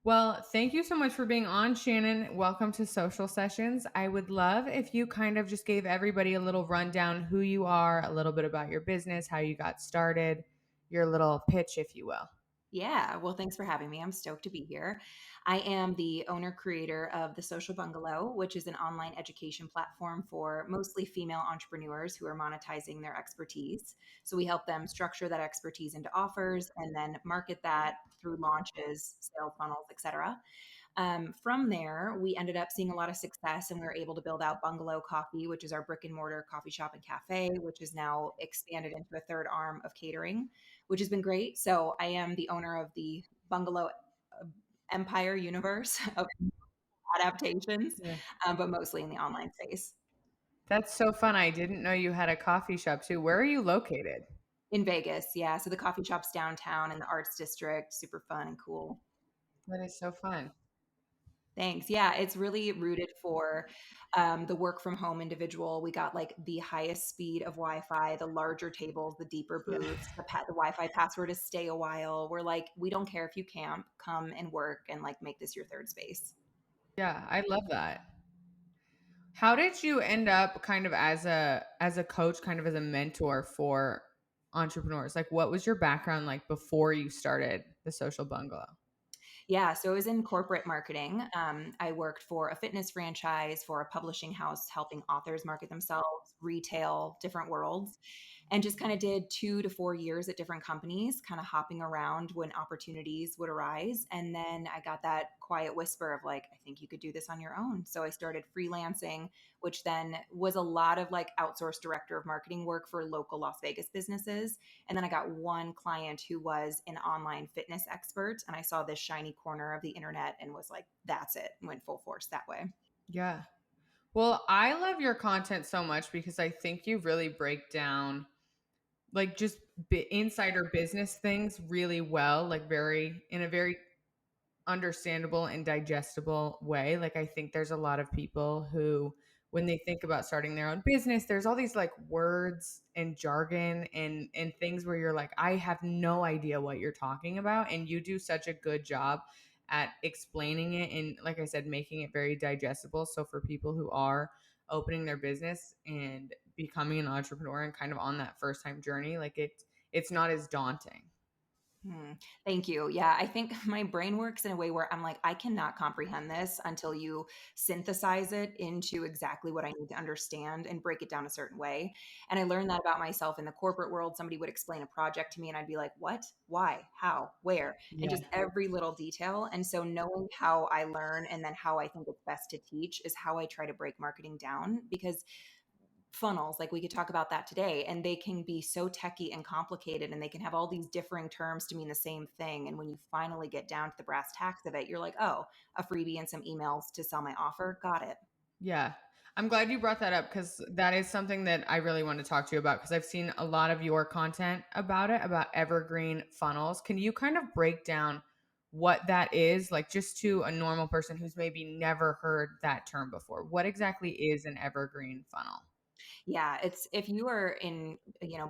Well, thank you so much for being on, Shannon. Welcome to Social Sessions. I would love if you kind of just gave everybody a little rundown who you are, a little bit about your business, how you got started, your little pitch, if you will. Yeah, well, thanks for having me. I'm stoked to be here. I am the owner creator of the Social Bungalow, which is an online education platform for mostly female entrepreneurs who are monetizing their expertise. So we help them structure that expertise into offers and then market that through launches, sales funnels, etc. From there, we ended up seeing a lot of success and we were able to build out Bungalow Coffee, which is our brick and mortar coffee shop and cafe, which is now expanded into a third arm of catering, which has been great. So I am the owner of the Bungalow uh, Empire universe of adaptations, Yeah. but mostly in the online space That's so fun. I didn't know you had a coffee shop too. Where are you located? in Vegas. Yeah. So the coffee shop's downtown in the arts district, super fun and cool. That is so fun. Thanks. Yeah, it's really rooted for the work from home individual. We got like the highest speed of Wi-Fi, the larger tables, the deeper Yeah. booths. The Wi-Fi password is stay a while. We're like, we don't care if you camp, come and work and like make this your third space. Yeah, I love that. How did you end up kind of as a coach, kind of as a mentor for entrepreneurs? Like what was your background like before you started the Social Bungalow? Yeah, so I was in corporate marketing. I worked for a fitness franchise, for a publishing house, helping authors market themselves, retail, different worlds, and just kind of did 2 to 4 years at different companies, kind of hopping around when opportunities would arise. And then I got that quiet whisper of like, I think you could do this on your own. So I started freelancing, which then was a lot of like outsourced director of marketing work for local Las Vegas businesses. And then I got one client who was an online fitness expert. And I saw this shiny corner of the internet and was like, that's it, and went full force that way. Yeah. Well, I love your content so much because I think you really break down like just insider business things really well, like very in a very understandable and digestible way. Like I think there's a lot of people who when they think about starting their own business, there's all these like words and jargon and things where you're like I have no idea what you're talking about and you do such a good job at explaining it and like I said making it very digestible so for people who are opening their business and becoming an entrepreneur and kind of on that first time journey like it's not as daunting. Hmm. Thank you. Yeah, I think my brain works in a way where I'm like, I cannot comprehend this until you synthesize it into exactly what I need to understand and break it down a certain way. And I learned that about myself in the corporate world. Somebody would explain a project to me, and I'd be like, what? Why? How? Where? And Yeah. just every little detail. And so, knowing how I learn and then how I think it's best to teach is how I try to break marketing down because funnels, like we could talk about that today, and they can be so techy and complicated and they can have all these differing terms to mean the same thing, and when you finally get down to the brass tacks of it, you're like, oh, a freebie and some emails to sell my offer, got it. Yeah. I'm glad you brought that up because that is something that I really want to talk to you about because I've seen a lot of your content about it, about evergreen funnels. Can you kind of break down what that is, like just to a normal person who's maybe never heard that term before? What exactly is an evergreen funnel? Yeah, it's if you are in,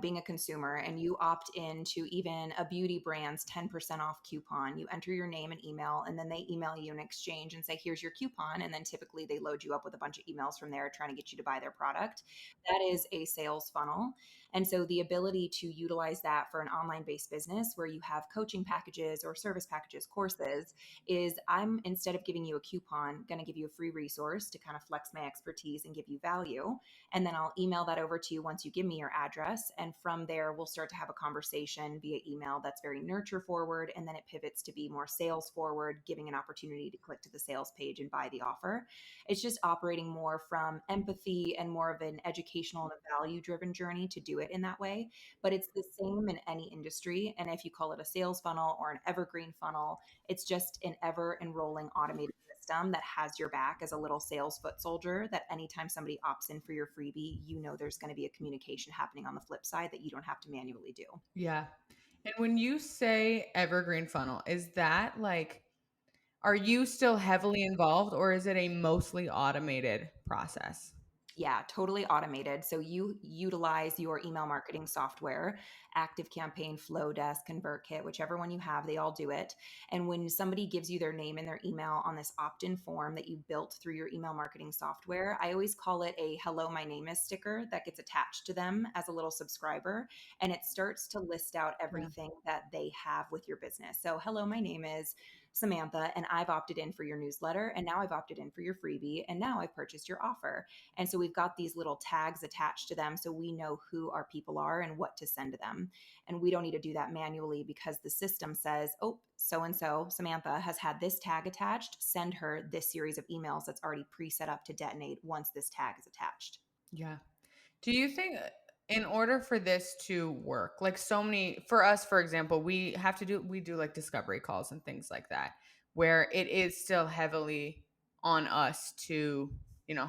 being a consumer and you opt into even a beauty brand's 10% off coupon, you enter your name and email, and then they email you in exchange and say, here's your coupon. And then typically they load you up with a bunch of emails from there trying to get you to buy their product. That is a sales funnel. And so the ability to utilize that for an online based business where you have coaching packages or service packages, courses, is I'm instead of giving you a coupon, going to give you a free resource to kind of flex my expertise and give you value. And then I'll email that over to you once you give me your address. And from there, we'll start to have a conversation via email that's very nurture forward. And then it pivots to be more sales forward, giving an opportunity to click to the sales page and buy the offer. It's just operating more from empathy and more of an educational and value driven journey to do it in that way. But it's the same in any industry. And if you call it a sales funnel or an evergreen funnel, it's just an ever enrolling automated system that has your back as a little sales foot soldier that anytime somebody opts in for your freebie, you know there's going to be a communication happening on the flip side that you don't have to manually do. Yeah. And when you say evergreen funnel, is that like, are you still heavily involved or is it a mostly automated process? Yeah, totally automated. So you utilize your email marketing software, ActiveCampaign, Flowdesk, ConvertKit, whichever one you have, they all do it. And when somebody gives you their name and their email on this opt-in form that you built through your email marketing software, I always call it a hello, my name is sticker that gets attached to them as a little subscriber. And it starts to list out Yeah. everything that they have with your business. So, hello, my name is Samantha, and I've opted in for your newsletter, and now I've opted in for your freebie, and now I've purchased your offer. And so we've got these little tags attached to them so we know who our people are and what to send to them. And we don't need to do that manually because the system says, oh, so and so, Samantha, has had this tag attached. Send her this series of emails that's already pre set up to detonate once this tag is attached. Yeah. Do you think in order for this to work, like so many for us, for example, we do like discovery calls and things like that, where it is still heavily on us to,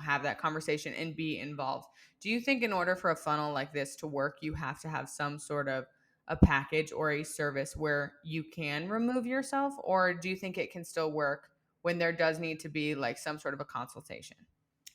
have that conversation and be involved. Do you think in order for a funnel like this to work, you have to have some sort of a package or a service where you can remove yourself, or do you think it can still work when there does need to be like some sort of a consultation?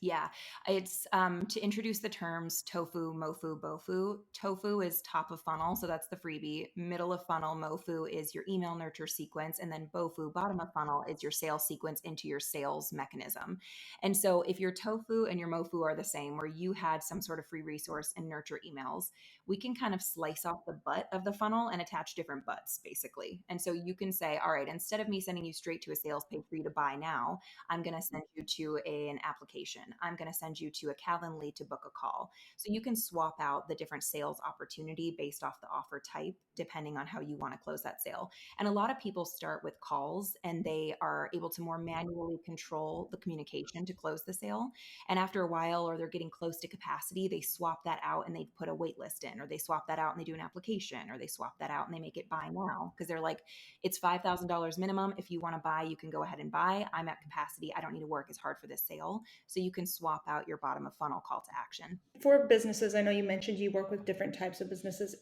Yeah, it's to introduce the terms tofu, mofu, bofu. Tofu is top of funnel, so that's the freebie. Middle of funnel, mofu is your email nurture sequence, and then bofu, bottom of funnel, is your sales sequence into your sales mechanism. And so, if your tofu and your mofu are the same, where you had some sort of free resource and nurture emails, we can kind of slice off the butt of the funnel and attach different butts, basically. And so you can say, all right, instead of me sending you straight to a sales page for you to buy now, I'm going to send you to an application. I'm going to send you to a Calendly to book a call. So you can swap out the different sales opportunity based off the offer type, depending on how you want to close that sale. And a lot of people start with calls and they are able to more manually control the communication to close the sale. And after a while, or they're getting close to capacity, they swap that out and they put a wait list in, or they swap that out and they do an application, or they swap that out and they make it buy now because they're like, it's $5,000 minimum. If you want to buy, you can go ahead and buy. I'm at capacity. I don't need to work as hard for this sale. So you can swap out your bottom of funnel call to action. For businesses, I know you mentioned you work with different types of businesses.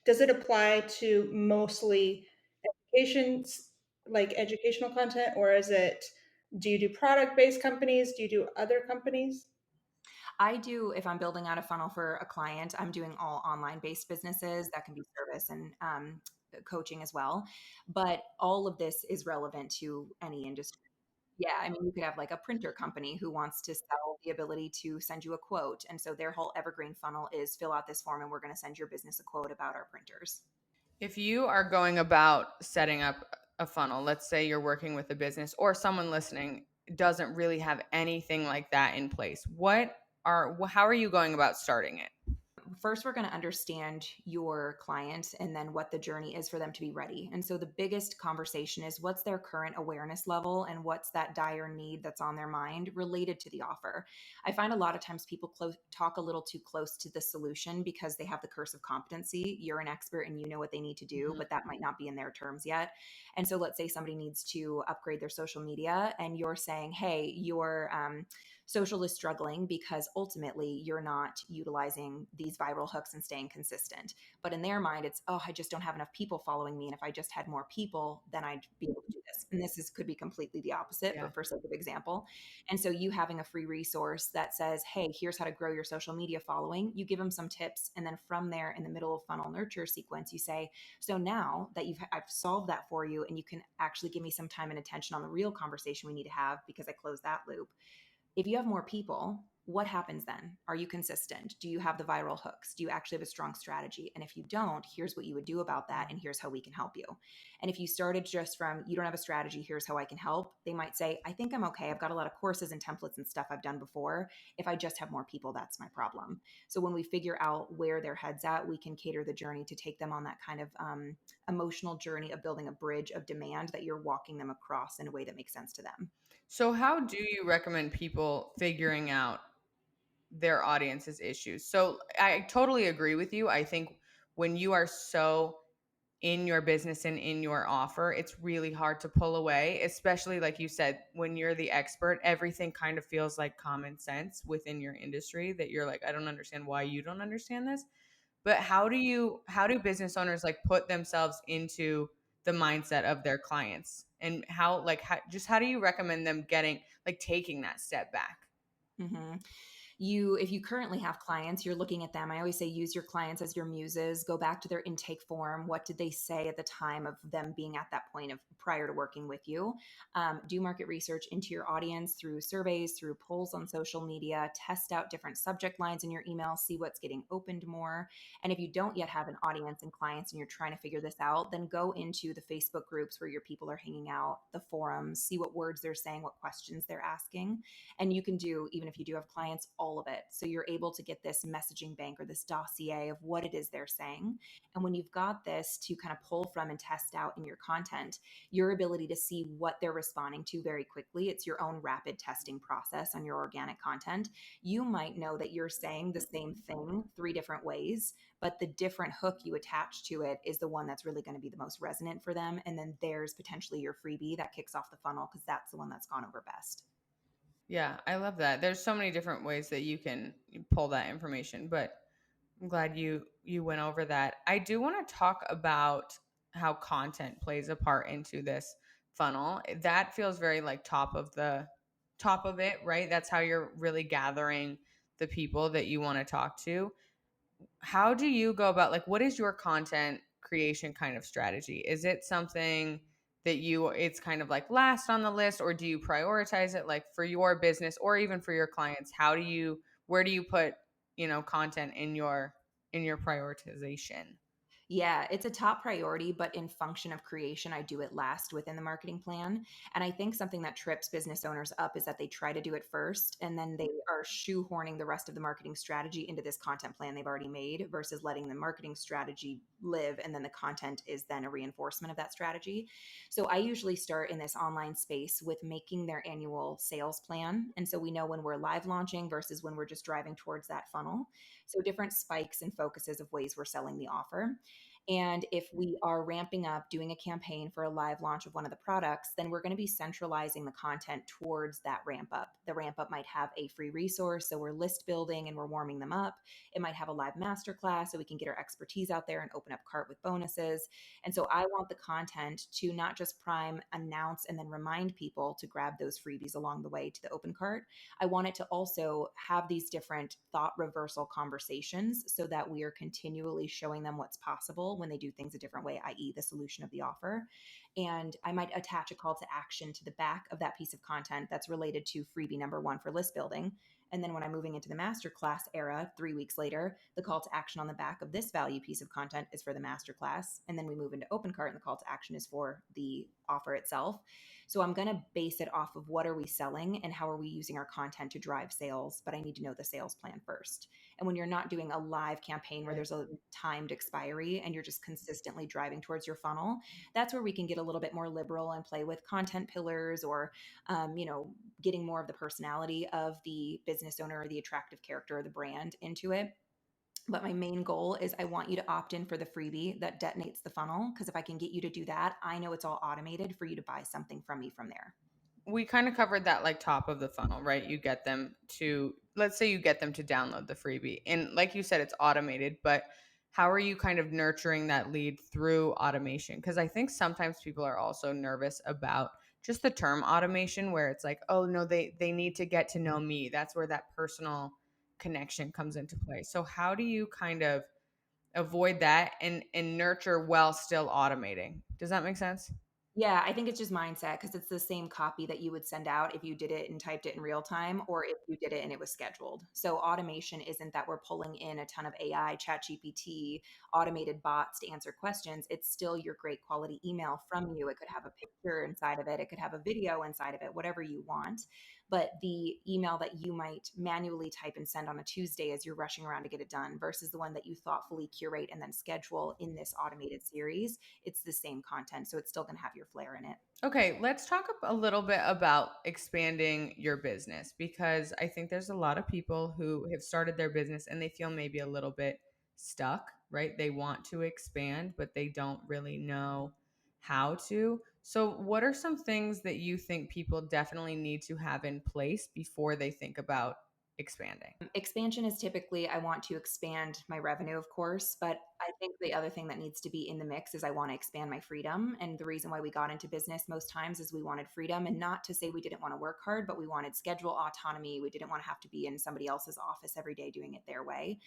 Does it apply to mostly educations, like educational content, or do you do product-based companies? Do you do other companies? I do, if I'm building out a funnel for a client, I'm doing all online based businesses that can be service and coaching as well. But all of this is relevant to any industry. Yeah, I mean, you could have like a printer company who wants to sell the ability to send you a quote. And so their whole evergreen funnel is fill out this form and we're going to send your business a quote about our printers. If you are going about setting up a funnel, let's say you're working with a business or someone listening doesn't really have anything like that in place, how are you going about starting it? First, we're going to understand your client and then what the journey is for them to be ready. And so the biggest conversation is what's their current awareness level and what's that dire need that's on their mind related to the offer. I find a lot of times people talk a little too close to the solution because they have the curse of competency. You're an expert and you know what they need to do, Mhm. but that might not be in their terms yet. And so let's say somebody needs to upgrade their social media and you're saying, hey, your social is struggling because ultimately you're not utilizing these viral hooks and staying consistent. But in their mind, it's, oh, I just don't have enough people following me. And if I just had more people, then I'd be able to do this. And could be completely the opposite, Yeah. but for sake of example. And so you having a free resource that says, hey, here's how to grow your social media following, you give them some tips. And then from there, in the middle of funnel nurture sequence, you say, so now that I've solved that for you, and you can actually give me some time and attention on the real conversation we need to have because I closed that loop. If you have more people, what happens then? Are you consistent? Do you have the viral hooks? Do you actually have a strong strategy? And if you don't, here's what you would do about that. And here's how we can help you. And if you started just from, you don't have a strategy, here's how I can help, they might say, I think I'm okay. I've got a lot of courses and templates and stuff I've done before. If I just have more people, that's my problem. So when we figure out where their head's at, we can cater the journey to take them on that kind of emotional journey of building a bridge of demand that you're walking them across in a way that makes sense to them. So how do you recommend people figuring out their audience's issues? So I totally agree with you. I think when you are so in your business and in your offer, it's really hard to pull away, especially like you said, when you're the expert, everything kind of feels like common sense within your industry that you're like, I don't understand why you don't understand this. But how do business owners like put themselves into the mindset of their clients? And how do you recommend them getting like taking that step back? Mm-hmm. if you currently have clients, you're looking at them. I always say use your clients as your muses. Go back to their intake form. What did they say at the time of them being at that point of prior to working with you? Do market research into your audience through surveys, through polls on social media. Test out different subject lines in your email. See what's getting opened more. And if you don't yet have an audience and clients and you're trying to figure this out, then go into the Facebook groups where your people are hanging out, the forums, see what words they're saying, what questions they're asking. And you can do, even if you do have clients, all of it. So you're able to get this messaging bank or this dossier of what it is they're saying. And when you've got this to kind of pull from and test out in your content, your ability to see what they're responding to very quickly, it's your own rapid testing process on your organic content. You might know that you're saying the same thing three different ways, but the different hook you attach to it is the one that's really going to be the most resonant for them. And then there's potentially your freebie that kicks off the funnel because that's the one that's gone over best. Yeah, I love that. There's so many different ways that you can pull that information, but I'm glad you went over that. I do want to talk about how content plays a part into this funnel. That feels very like top of it, right? That's how you're really gathering the people that you want to talk to. How do you go about, like, what is your content creation kind of strategy? Is it something that it's kind of like last on the list, or do you prioritize it, like for your business or even for your clients? Where do you put, content in your prioritization? Yeah, it's a top priority, but in function of creation, I do it last within the marketing plan. And I think something that trips business owners up is that they try to do it first and then they are shoehorning the rest of the marketing strategy into this content plan they've already made versus letting the marketing strategy live. And then the content is then a reinforcement of that strategy. So I usually start in this online space with making their annual sales plan. And so we know when we're live launching versus when we're just driving towards that funnel. So different spikes and focuses of ways we're selling the offer. And if we are ramping up, doing a campaign for a live launch of one of the products, then we're going to be centralizing the content towards that ramp up. The ramp up might have a free resource, so we're list building and we're warming them up. It might have a live masterclass, so we can get our expertise out there and open up cart with bonuses. And so I want the content to not just prime, announce, and then remind people to grab those freebies along the way to the open cart. I want it to also have these different thought reversal conversations so that we are continually showing them what's possible when they do things a different way, i.e., the solution of the offer. And I might attach a call to action to the back of that piece of content that's related to freebie number one for list building. And then when I'm moving into the masterclass era, 3 weeks later, the call to action on the back of this value piece of content is for the masterclass. And then we move into open cart and the call to action is for the offer itself. So I'm going to base it off of what are we selling and how are we using our content to drive sales, but I need to know the sales plan first. And when you're not doing a live campaign where Right. there's a timed expiry and you're just consistently driving towards your funnel, that's where we can get a little bit more liberal and play with content pillars or, getting more of the personality of the business owner or the attractive character or the brand into it. But my main goal is I want you to opt in for the freebie that detonates the funnel. Because if I can get you to do that, I know it's all automated for you to buy something from me from there. We kind of covered that, like, top of the funnel, right? You get them to, let's say you get them to download the freebie. And like you said, it's automated, but how are you kind of nurturing that lead through automation? Because I think sometimes people are also nervous about just the term automation, where it's like, oh no, they need to get to know me. That's where that personal connection comes into play. So how do you kind of avoid that and nurture while still automating? Does that make sense? Yeah, I think it's just mindset because it's the same copy that you would send out if you did it and typed it in real time or if you did it and it was scheduled. So automation isn't that we're pulling in a ton of AI, chat GPT, automated bots to answer questions. It's still your great quality email from you. It could have a picture inside of it. It could have a video inside of it, whatever you want. But the email that you might manually type and send on a Tuesday as you're rushing around to get it done versus the one that you thoughtfully curate and then schedule in this automated series, it's the same content. So it's still going to have your flair in it. Okay, let's talk a little bit about expanding your business, because I think there's a lot of people who have started their business and they feel maybe a little bit stuck, right? They want to expand, but they don't really know how to. So, what are some things that you think people definitely need to have in place before they think about expanding? Expansion is typically I want to expand my revenue, of course, but I think the other thing that needs to be in the mix is I want to expand my freedom. And the reason why we got into business most times is we wanted freedom, and not to say we didn't want to work hard, but we wanted schedule autonomy. We didn't want to have to be in somebody else's office every day doing it their way.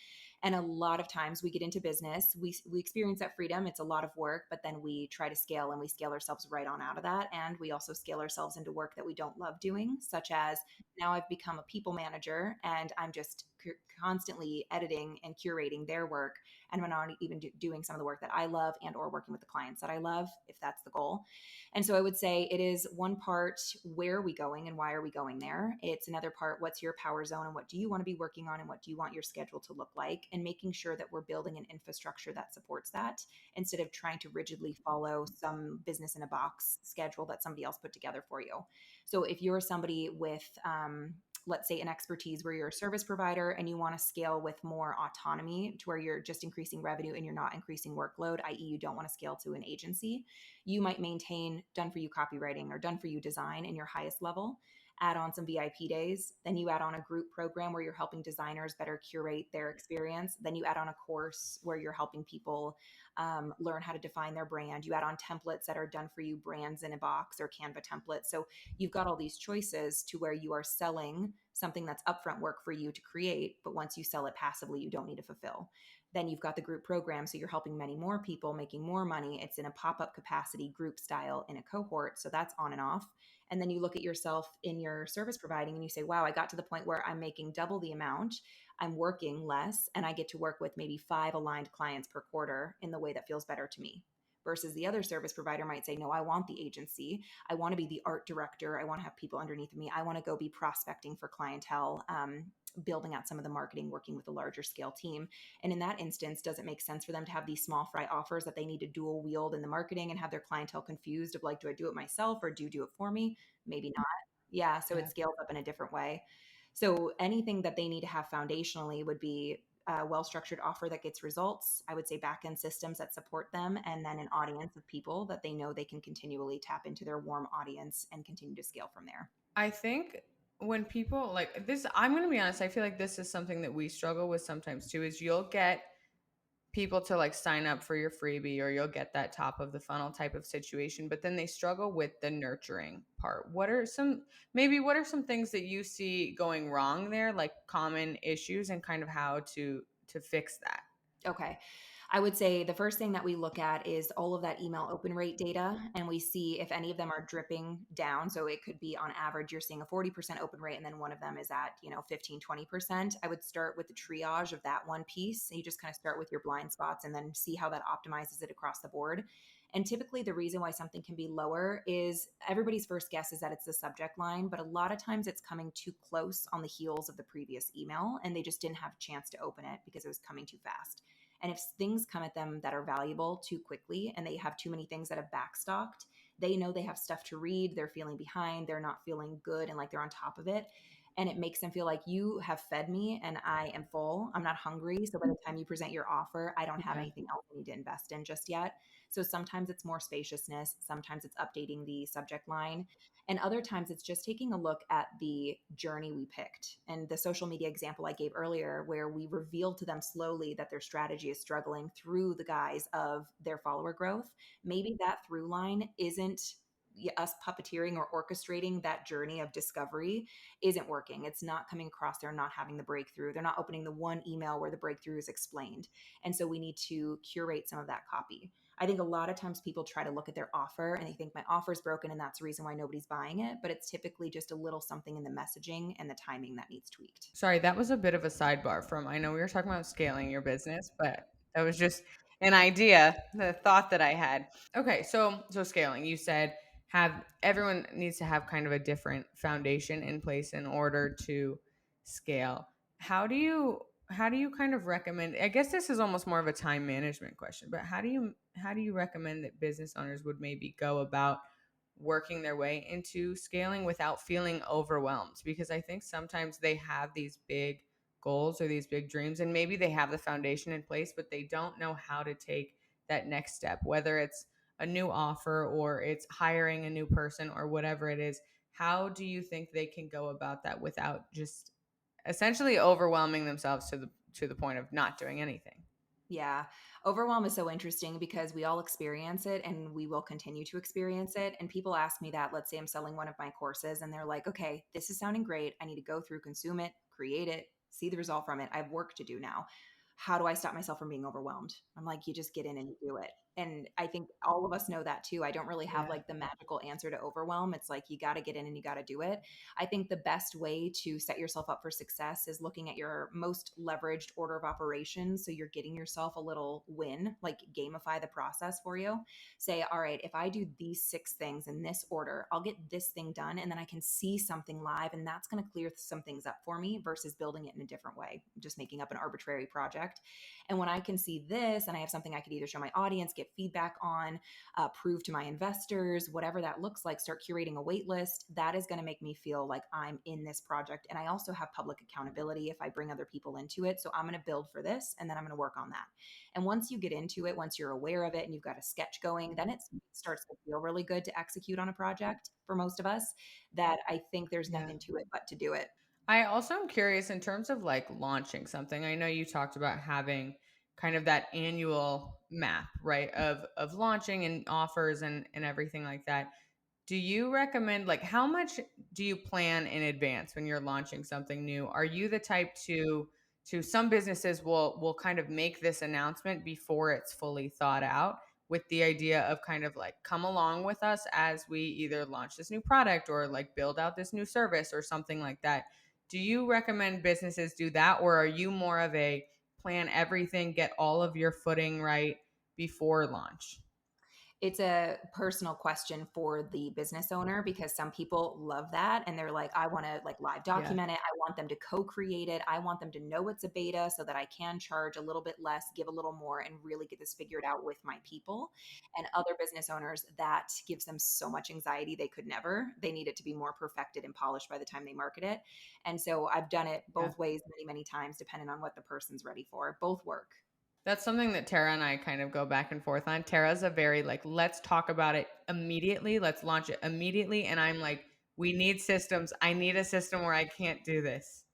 And a lot of times we get into business, we experience that freedom. It's a lot of work, but then we try to scale and we scale ourselves right on out of that. And we also scale ourselves into work that we don't love doing, such as now I've become a people manager and I'm just constantly editing and curating their work, and I'm not even doing some of the work that I love and or working with the clients that I love, if that's the goal. And so I would say it is one part, where are we going and why are we going there? It's another part, what's your power zone and what do you want to be working on and what do you want your schedule to look like, and making sure that we're building an infrastructure that supports that, instead of trying to rigidly follow some business in a box schedule that somebody else put together for you. So if you're somebody with let's say an expertise where you're a service provider and you want to scale with more autonomy to where you're just increasing revenue and you're not increasing workload, i.e. you don't want to scale to an agency, you might maintain done for you copywriting or done for you design in your highest level, add on some VIP days, then you add on a group program where you're helping designers better curate their experience, then you add on a course where you're helping people learn how to define their brand, you add on templates that are done for you, brands in a box or Canva templates. So you've got all these choices to where you are selling something that's upfront work for you to create, but once you sell it passively, you don't need to fulfill. Then you've got the group program, so you're helping many more people, making more money. It's in a pop-up capacity, group style, in a cohort, so that's on and off. And then you look at yourself in your service providing and you say, wow, I got to the point where I'm making double the amount, I'm working less, and I get to work with maybe 5 aligned clients per quarter in the way that feels better to me. Versus the other service provider might say, no, I want the agency. I want to be the art director. I want to have people underneath me. I want to go be prospecting for clientele, building out some of the marketing, working with a larger scale team. And in that instance, does it make sense for them to have these small fry offers that they need to dual wield in the marketing and have their clientele confused of like, do I do it myself or do you do it for me? Maybe not. Yeah. So it Yeah. scales up in a different way. So anything that they need to have foundationally would be a well-structured offer that gets results. I would say back-end systems that support them, and then an audience of people that they know they can continually tap into their warm audience and continue to scale from there. I think when people like this, I'm going to be honest, I feel like this is something that we struggle with sometimes too, is you'll get people to like sign up for your freebie or you'll get that top of the funnel type of situation, but then they struggle with the nurturing part. What are some things that you see going wrong there, like common issues, and kind of how to fix that? Okay. I would say the first thing that we look at is all of that email open rate data, and we see if any of them are dripping down. So it could be on average, you're seeing a 40% open rate, and then one of them is at, 15, 20%. I would start with the triage of that one piece. And you just kind of start with your blind spots and then see how that optimizes it across the board. And typically, the reason why something can be lower is everybody's first guess is that it's the subject line, but a lot of times it's coming too close on the heels of the previous email, and they just didn't have a chance to open it because it was coming too fast. And if things come at them that are valuable too quickly and they have too many things that have backstocked, they know they have stuff to read, they're feeling behind, they're not feeling good and like they're on top of it. And it makes them feel like you have fed me and I am full. I'm not hungry. So by the time you present your offer, I don't have Yeah. anything else I need to invest in just yet. So sometimes it's more spaciousness, sometimes it's updating the subject line, and other times it's just taking a look at the journey we picked. And the social media example I gave earlier, where we revealed to them slowly that their strategy is struggling through the guise of their follower growth, maybe that through line isn't us puppeteering or orchestrating that journey of discovery isn't working. It's not coming across. They're not having the breakthrough. They're not opening the one email where the breakthrough is explained. And so we need to curate some of that copy. I think a lot of times people try to look at their offer and they think my offer is broken and that's the reason why nobody's buying it. But it's typically just a little something in the messaging and the timing that needs tweaked. Sorry, that was a bit of a sidebar from, I know we were talking about scaling your business, but that was just an idea, the thought that I had. Okay, so scaling, you said have everyone needs to have kind of a different foundation in place in order to scale. How do you kind of recommend, I guess this is almost more of a time management question, but how do you recommend that business owners would maybe go about working their way into scaling without feeling overwhelmed? Because I think sometimes they have these big goals or these big dreams, and maybe they have the foundation in place, but they don't know how to take that next step, whether it's a new offer or it's hiring a new person or whatever it is. How do you think they can go about that without just essentially overwhelming themselves to the point of not doing anything. Yeah. Overwhelm is so interesting because we all experience it and we will continue to experience it. And people ask me that, let's say I'm selling one of my courses and they're like, okay, this is sounding great. I need to go through, consume it, create it, see the result from it. I have work to do now. How do I stop myself from being overwhelmed? I'm like, you just get in and you do it. And I think all of us know that too. I don't really have Yeah. like the magical answer to overwhelm. It's like you got to get in and you got to do it. I think the best way to set yourself up for success is looking at your most leveraged order of operations. So you're getting yourself a little win, like gamify the process for you. Say, all right, if I do these 6 things in this order, I'll get this thing done and then I can see something live and that's going to clear some things up for me versus building it in a different way, just making up an arbitrary project. And when I can see this and I have something I could either show my audience, get feedback on, prove to my investors, whatever that looks like, start curating a wait list. That is going to make me feel like I'm in this project. And I also have public accountability if I bring other people into it. So I'm going to build for this and then I'm going to work on that. And once you get into it, once you're aware of it and you've got a sketch going, then it starts to feel really good to execute on a project for most of us, that I think there's Yeah. nothing to it but to do it. I also am curious in terms of like launching something. I know you talked about having kind of that annual map, right? Of launching and offers and everything like that. Do you recommend like how much do you plan in advance when you're launching something new? Are you the type to some businesses will kind of make this announcement before it's fully thought out with the idea of kind of like come along with us as we either launch this new product or like build out this new service or something like that. Do you recommend businesses do that or are you more of a plan everything, get all of your footing right before launch? It's a personal question for the business owner because some people love that and they're like, I want to like live Yeah. document it. I want them to co-create it. I want them to know it's a beta so that I can charge a little bit less, give a little more, and really get this figured out with my people. And other business owners, that gives them so much anxiety they could never. They need it to be more perfected and polished by the time they market it. And so I've done it Yeah. both ways many, many times, depending on what the person's ready for. Both work. That's something that Tara and I kind of go back and forth on. Tara's a very like, let's talk about it immediately. Let's launch it immediately. And I'm like, we need systems. I need a system where I can't do this.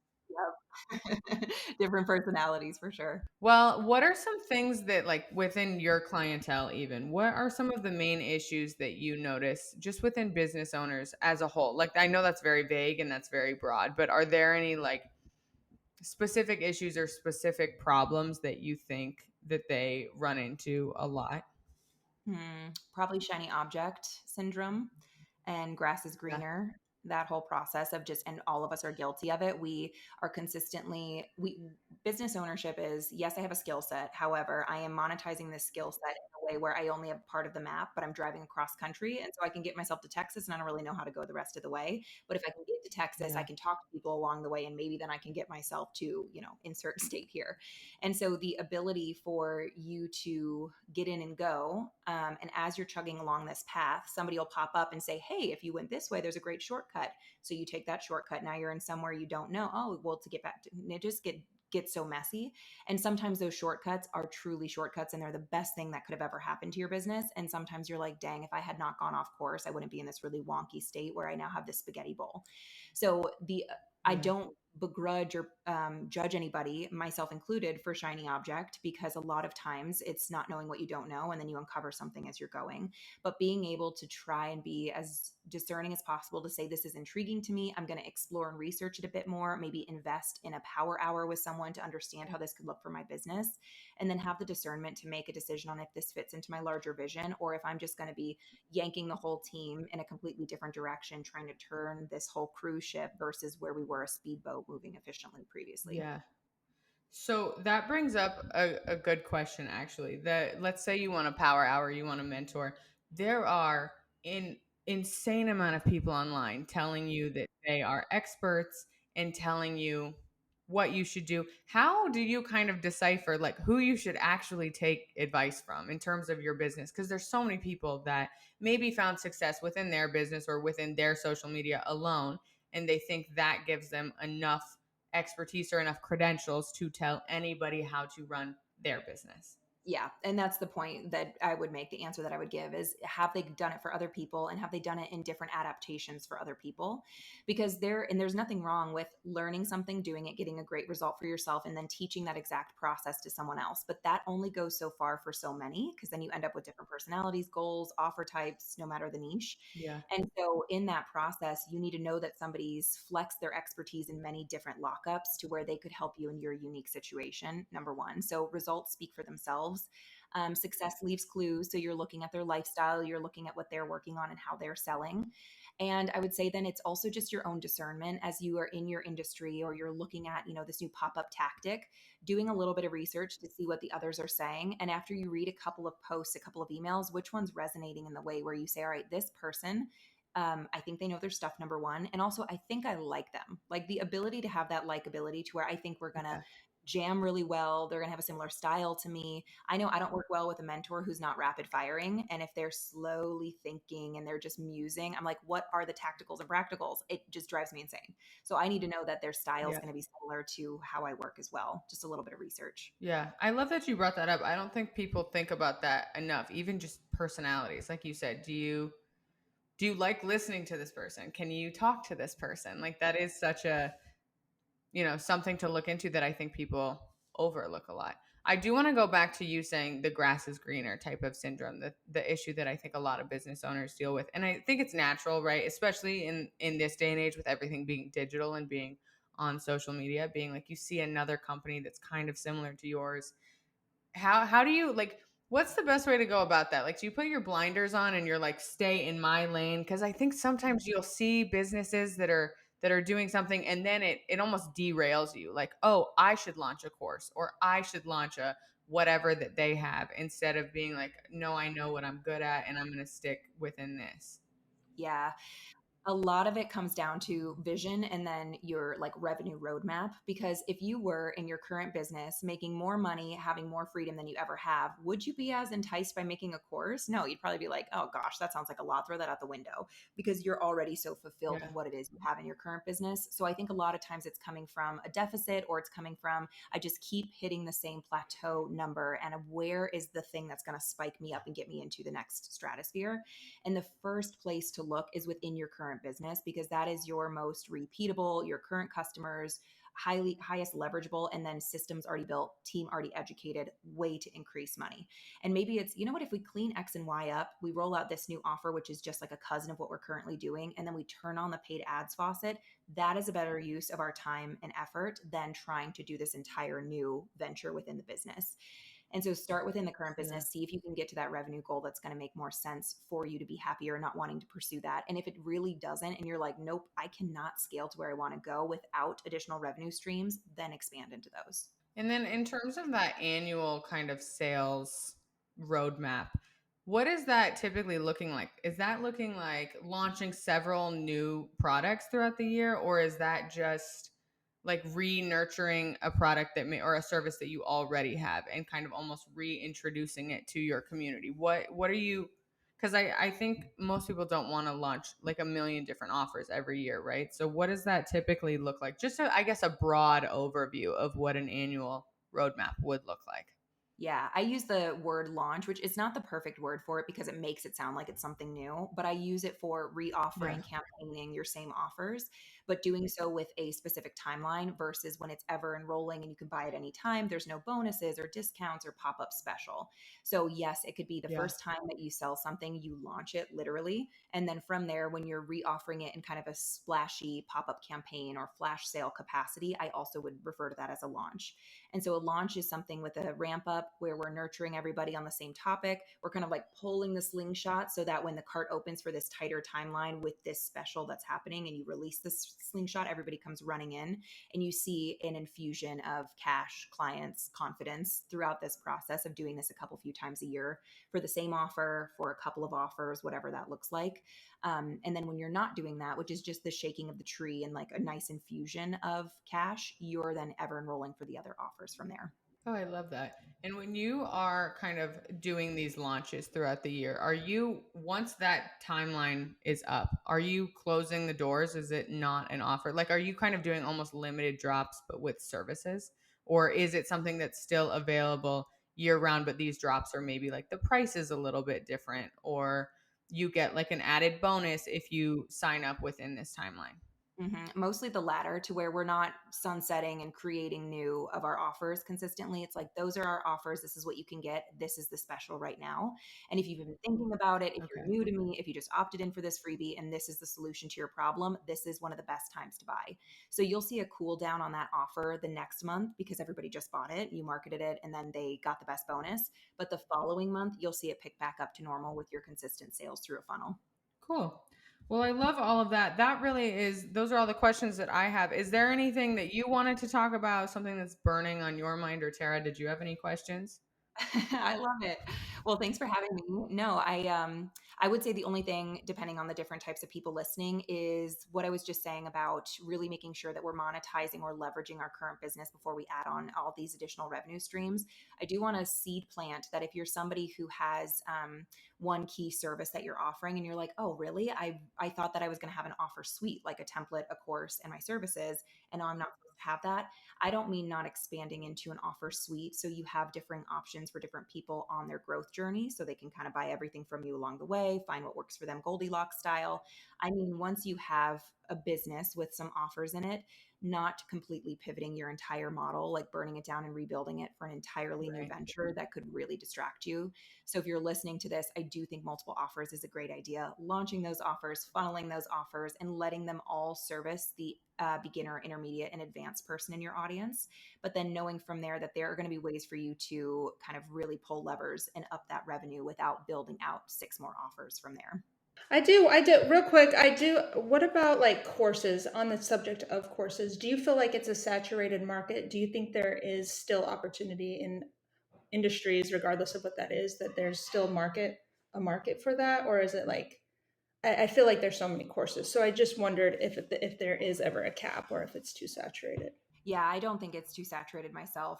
Yep. Different personalities for sure. Well, what are some things that like within your clientele even? What are some of the main issues that you notice just within business owners as a whole? Like I know that's very vague and that's very broad, but are there any like specific issues or specific problems that you think that they run into a lot? Probably shiny object syndrome and grass is Yeah. greener. That whole process of just, and all of us are guilty of it. We are consistently, business ownership is, yes, I have a skill set. However, I am monetizing this skill set in a way where I only have part of the map, but I'm driving across country. And so I can get myself to Texas and I don't really know how to go the rest of the way. But if I can get to Texas, I Yeah. can talk to people along the way and maybe then I can get myself to, insert state here. And so the ability for you to get in and go, and as you're chugging along this path, somebody will pop up and say, hey, if you went this way, there's a great shortcut. So you take that shortcut. Now you're in somewhere you don't know. Oh, well, to get back to it, just get so messy. And sometimes those shortcuts are truly shortcuts and they're the best thing that could have ever happened to your business. And sometimes you're like, dang, if I had not gone off course, I wouldn't be in this really wonky state where I now have this spaghetti bowl. So I Yeah. don't begrudge or judge anybody, myself included, for shiny object because a lot of times it's not knowing what you don't know and then you uncover something as you're going. But being able to try and be as discerning as possible to say, this is intriguing to me. I'm going to explore and research it a bit more, maybe invest in a power hour with someone to understand how this could look for my business, and then have the discernment to make a decision on if this fits into my larger vision or if I'm just going to be yanking the whole team in a completely different direction, trying to turn this whole cruise ship versus where we were a speedboat moving efficiently previously. Yeah. So that brings up a good question, actually. That let's say you want a power hour, you want a mentor. There are an insane amount of people online telling you that they are experts and telling you what you should do. How do you kind of decipher like who you should actually take advice from in terms of your business? Because there's so many people that maybe found success within their business or within their social media alone, and they think that gives them enough expertise or enough credentials to tell anybody how to run their business. Yeah, and that's the point that I would make, the answer that I would give is, have they done it for other people, and have they done it in different adaptations for other people? Because there's nothing wrong with learning something, doing it, getting a great result for yourself, and then teaching that exact process to someone else. But that only goes so far for so many, because then you end up with different personalities, goals, offer types, no matter the niche. Yeah. And so in that process, you need to know that somebody's flexed their expertise in many different lockups to where they could help you in your unique situation, number one. So results speak for themselves. Success leaves clues. So you're looking at their lifestyle, you're looking at what they're working on and how they're selling. And I would say then it's also just your own discernment as you are in your industry, or you're looking at, this new pop-up tactic, doing a little bit of research to see what the others are saying. And after you read a couple of posts, a couple of emails, which one's resonating in the way where you say, all right, this person, I think they know their stuff, number one. And also, I think I like them. Like the ability to have that likability to where I think we're going to Yeah. jam really well. They're going to have a similar style to me. I know I don't work well with a mentor who's not rapid firing. And if they're slowly thinking and they're just musing, I'm like, what are the tacticals and practicals? It just drives me insane. So I need to know that their style is Yeah. going to be similar to how I work as well. Just a little bit of research. Yeah. I love that you brought that up. I don't think people think about that enough. Even just personalities. Like you said, do you like listening to this person? Can you talk to this person? Like that is such a, something to look into that I think people overlook a lot. I do want to go back to you saying the grass is greener type of syndrome, the issue that I think a lot of business owners deal with. And I think it's natural, right? Especially in this day and age with everything being digital and being on social media, being like you see another company that's kind of similar to yours. How do you like, what's the best way to go about that? Like, do you put your blinders on and you're like, stay in my lane? Because I think sometimes you'll see businesses that are doing something and then it almost derails you. Like, oh, I should launch a course or I should launch a whatever that they have, instead of being like, no, I know what I'm good at and I'm gonna stick within this. Yeah. A lot of it comes down to vision and then your like revenue roadmap. Because if you were in your current business making more money, having more freedom than you ever have, would you be as enticed by making a course? No, you'd probably be like, oh gosh, that sounds like a lot. Throw that out the window, because you're already so fulfilled in Yeah. what it is you have in your current business. So I think a lot of times it's coming from a deficit, or it's coming from, I just keep hitting the same plateau number. And where is the thing that's going to spike me up and get me into the next stratosphere? And the first place to look is within your current business, because that is your most repeatable, your current customers, highest leverageable, and then systems already built, team already educated, way to increase money. And maybe it's, you know what, if we clean X and Y up, we roll out this new offer, which is just like a cousin of what we're currently doing, and then we turn on the paid ads faucet. That is a better use of our time and effort than trying to do this entire new venture within the business. And so start within the current Yeah. business, see if you can get to that revenue goal that's going to make more sense for you to be happier, not wanting to pursue that. And if it really doesn't, and you're like, nope, I cannot scale to where I want to go without additional revenue streams, then expand into those. And then in terms of that annual kind of sales roadmap, what is that typically looking like? Is that looking like launching several new products throughout the year, or is that just like re-nurturing a product that may or a service that you already have and kind of almost reintroducing it to your community? What are you, because I think most people don't want to launch like a million different offers every year, right? So what does that typically look like? Just I guess a broad overview of what an annual roadmap would look like. Yeah, I use the word launch, which is not the perfect word for it because it makes it sound like it's something new, but I use it for Yeah. reoffering, campaigning your same offers, but doing so with a specific timeline versus when it's ever enrolling and you can buy it any time. There's no bonuses or discounts or pop up special. So, yes, it could be the Yeah. first time that you sell something, you launch it literally. And then from there, when you're reoffering it in kind of a splashy pop up campaign or flash sale capacity, I also would refer to that as a launch. And so a launch is something with a ramp up where we're nurturing everybody on the same topic. We're kind of like pulling the slingshot so that when the cart opens for this tighter timeline with this special that's happening and you release this slingshot, everybody comes running in and you see an infusion of cash, clients, confidence throughout this process of doing this a couple few times a year for the same offer, for a couple of offers, whatever that looks like. And then when you're not doing that, which is just the shaking of the tree and like a nice infusion of cash, you're then ever enrolling for the other offers from there. Oh, I love that. And when you are kind of doing these launches throughout the year, are you, once that timeline is up, are you closing the doors? Is it not an offer? Like, are you kind of doing almost limited drops, but with services? Or is it something that's still available? year round, but these drops are maybe like the price is a little bit different, or you get like an added bonus if you sign up within this timeline? Mostly the latter, to where we're not sunsetting and creating new of our offers consistently. It's like, those are our offers. This is what you can get. This is the special right now. And if you've been thinking about it, if you're Okay. new to me, if you just opted in for this freebie and this is the solution to your problem, this is one of the best times to buy. So you'll see a cool down on that offer the next month because everybody just bought it, you marketed it, and then they got the best bonus. But the following month, you'll see it pick back up to normal with your consistent sales through a funnel. Cool. Well, I love all of that. That really is, those are all the questions that I have. Is there anything that you wanted to talk about, something that's burning on your mind? Or Tara, did you have any questions? I love it. Well, thanks for having me. No, I would say the only thing, depending on the different types of people listening, is what I was just saying about really making sure that we're monetizing or leveraging our current business before we add on all these additional revenue streams. I do want to seed plant that if you're somebody who has one key service that you're offering and you're like, oh, really? I thought that I was going to have an offer suite, like a template, a course, and my services, and now I'm not supposed to have that. I don't mean not expanding into an offer suite. So you have differing options for different people on their growth journey. So they can kind of buy everything from you along the way, find what works for them, Goldilocks style. I mean, once you have a business with some offers in it, not completely pivoting your entire model, like burning it down and rebuilding it for an entirely new Right. venture that could really distract you. So if you're listening to this, I do think multiple offers is a great idea. Launching those offers, funneling those offers, and letting them all service the beginner, intermediate, and advanced person in your audience. But then knowing from there that there are going to be ways for you to kind of really pull levers and up that revenue without building out six more offers from there. I do. Real quick, I do. What about like courses on the subject of courses? Do you feel like it's a saturated market? Do you think there is still opportunity in industries, regardless of what that is, that there's still a market for that? Or is it like, I feel like there's so many courses. So I just wondered if there is ever a cap or if it's too saturated. Yeah, I don't think it's too saturated myself.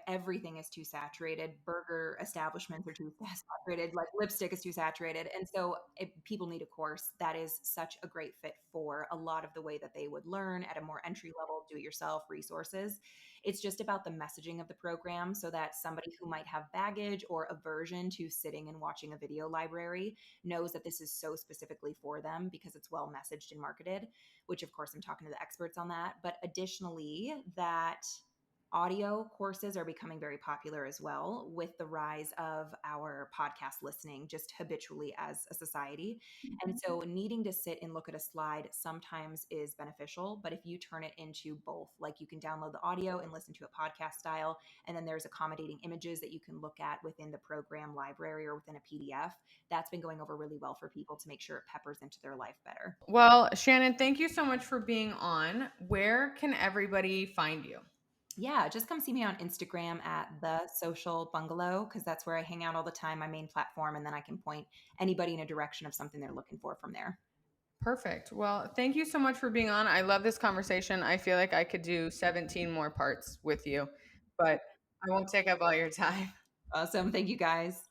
Everything is too saturated. Burger establishments are too saturated. Like lipstick is too saturated, and so if people need a course that is such a great fit for a lot of the way that they would learn at a more entry level, do it yourself resources. It's just about the messaging of the program, so that somebody who might have baggage or aversion to sitting and watching a video library knows that this is so specifically for them because it's well messaged and marketed, which of course I'm talking to the experts on that. But additionally, that audio courses are becoming very popular as well with the rise of our podcast listening just habitually as a society. And so needing to sit and look at a slide sometimes is beneficial, but if you turn it into both, like you can download the audio and listen to a podcast style, and then there's accommodating images that you can look at within the program library or within a PDF, that's been going over really well for people to make sure it peppers into their life better. Well, Shannon, thank you so much for being on. Where can everybody find you? Yeah, just come see me on Instagram at the Social Bungalow because that's where I hang out all the time, my main platform, and then I can point anybody in a direction of something they're looking for from there. Perfect. Well, thank you so much for being on. I love this conversation. I feel like I could do 17 more parts with you, but I won't take up all your time. Awesome. Thank you guys.